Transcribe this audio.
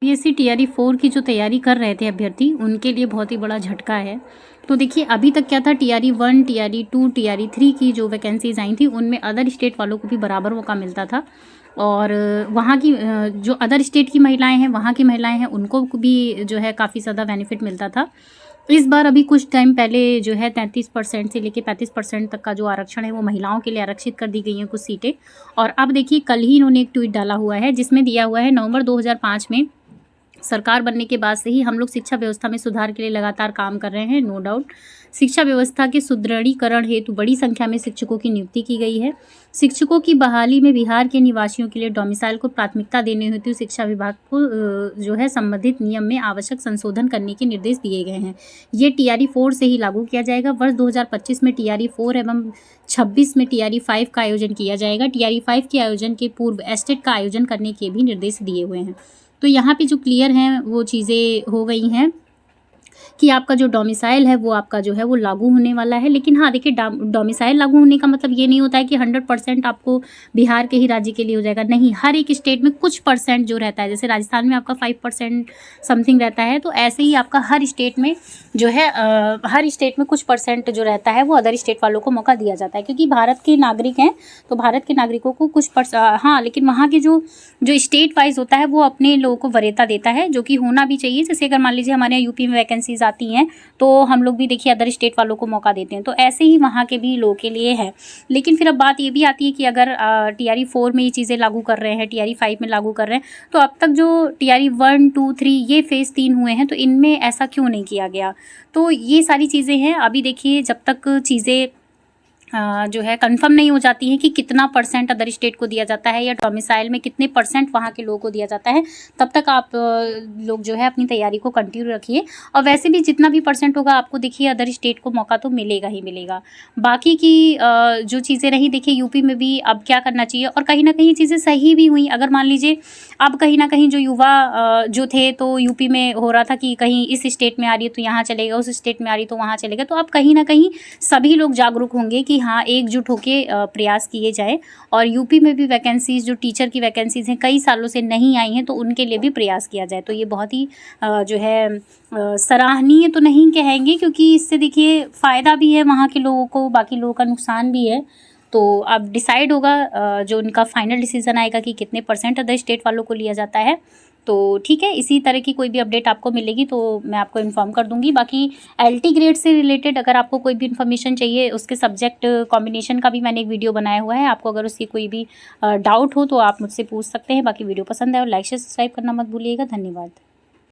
BSc TRE 4 की जो तैयारी कर रहे थे अभ्यर्थी, उनके लिए बहुत ही बड़ा झटका है। तो देखिए अभी तक क्या था, टीआरई 1, टीआरई 2, टीआरई 3 की जो वैकेंसीज आई थी उनमें अदर स्टेट वालों को भी बराबर मौका मिलता था। और वहाँ की जो अदर स्टेट की महिलाएं हैं, वहाँ की महिलाएं हैं, उनको भी जो है काफ़ी ज़्यादा बेनिफिट मिलता था। इस बार अभी कुछ टाइम पहले जो है 33% से लेकर 35% तक का जो आरक्षण है वो महिलाओं के लिए आरक्षित कर दी गई हैं कुछ सीटें। और अब देखिए कल ही इन्होंने एक ट्वीट डाला हुआ है जिसमें दिया हुआ है, नवंबर 2005 में सरकार बनने के बाद से ही हम लोग शिक्षा व्यवस्था में सुधार के लिए लगातार काम कर रहे हैं। नो डाउट शिक्षा व्यवस्था के सुदृढ़ीकरण हेतु बड़ी संख्या में शिक्षकों की नियुक्ति की गई है। शिक्षकों की बहाली में बिहार के निवासियों के लिए डोमिसाइल को प्राथमिकता देने हेतु शिक्षा विभाग को जो है संबंधित नियम में आवश्यक संशोधन करने के निर्देश दिए गए हैं। ये टीआरई 4 से ही लागू किया जाएगा। वर्ष 2025 में टीआरई 4 एवं 26 में टीआरई 5 का आयोजन किया जाएगा। टीआरई 5 के आयोजन के पूर्व एस्टेट का आयोजन करने के भी निर्देश दिए हुए हैं। तो यहाँ पे जो क्लियर हैं वो चीज़ें हो गई हैं कि आपका जो डोमिसाइल है वो आपका जो है वो लागू होने वाला है। लेकिन हाँ देखिए, डोमिसाइल लागू होने का मतलब ये नहीं होता है कि 100% आपको बिहार के ही राज्य के लिए हो जाएगा। नहीं, हर एक स्टेट में कुछ परसेंट जो रहता है, जैसे राजस्थान में आपका 5% समथिंग रहता है, तो ऐसे ही आपका हर स्टेट में जो है हर स्टेट में कुछ परसेंट जो रहता है वो अदर स्टेट वालों को मौका दिया जाता है, क्योंकि भारत के नागरिक हैं तो भारत के नागरिकों को कुछ हाँ, लेकिन वहाँ के जो स्टेट वाइज होता है वो अपने लोगों को वरीयता देता है, जो कि होना भी चाहिए। जैसे अगर मान लीजिए हमारे यहाँ यूपी में वैकेंसीज आती हैं तो हम लोग भी देखिए अदर स्टेट वालों को मौका देते हैं, तो ऐसे ही वहाँ के भी लोगों के लिए है। लेकिन फिर अब बात ये भी आती है कि अगर टीआरई 4 में ये चीज़ें लागू कर रहे हैं, टीआरई 5 में लागू कर रहे हैं, तो अब तक जो टीआरई 1, 2, 3 ये फेज़ 3 हुए हैं, तो इनमें ऐसा क्यों नहीं किया गया? तो ये सारी चीज़ें हैं। अभी देखिए जब तक चीज़ें जो है कंफर्म नहीं हो जाती है कि कितना परसेंट अदर स्टेट को दिया जाता है या डोमिसाइल में कितने परसेंट वहाँ के लोगों को दिया जाता है, तब तक आप लोग जो है अपनी तैयारी को कंटिन्यू रखिए। और वैसे भी जितना भी परसेंट होगा आपको देखिए अदर स्टेट को मौका तो मिलेगा ही मिलेगा। बाकी की जो चीज़ें रही, देखिए यूपी में भी अब क्या करना चाहिए, और कहीं ना कहीं चीज़ें सही भी हुई। अगर मान लीजिए अब कहीं ना कहीं जो युवा जो थे, तो यूपी में हो रहा था कि कहीं इस स्टेट में आ रही है तो यहाँ चलेगा, उस स्टेट में आ रही है तो वहाँ चलेगा, तो अब कहीं ना कहीं सभी लोग जागरूक होंगे कि हाँ एकजुट होके प्रयास किए जाए। और यूपी में भी वैकेंसीज, जो टीचर की वैकेंसीज हैं, कई सालों से नहीं आई हैं, तो उनके लिए भी प्रयास किया जाए। तो ये बहुत ही जो है सराहनीय तो नहीं कहेंगे, क्योंकि इससे देखिए फ़ायदा भी है वहाँ के लोगों को, बाकी लोगों का नुकसान भी है। तो अब डिसाइड होगा जो उनका फाइनल डिसीजन आएगा कि कितने परसेंट अदर स्टेट वालों को लिया जाता है। तो ठीक है, इसी तरह की कोई भी अपडेट आपको मिलेगी तो मैं आपको इन्फॉर्म कर दूंगी। बाकी एलटी ग्रेड से रिलेटेड अगर आपको कोई भी इन्फॉर्मेशन चाहिए, उसके सब्जेक्ट कॉम्बिनेशन का भी मैंने एक वीडियो बनाया हुआ है। आपको अगर उसकी कोई भी डाउट हो तो आप मुझसे पूछ सकते हैं। बाकी वीडियो पसंद है और लाइक शेयर सब्सक्राइब करना मत भूलिएगा। धन्यवाद।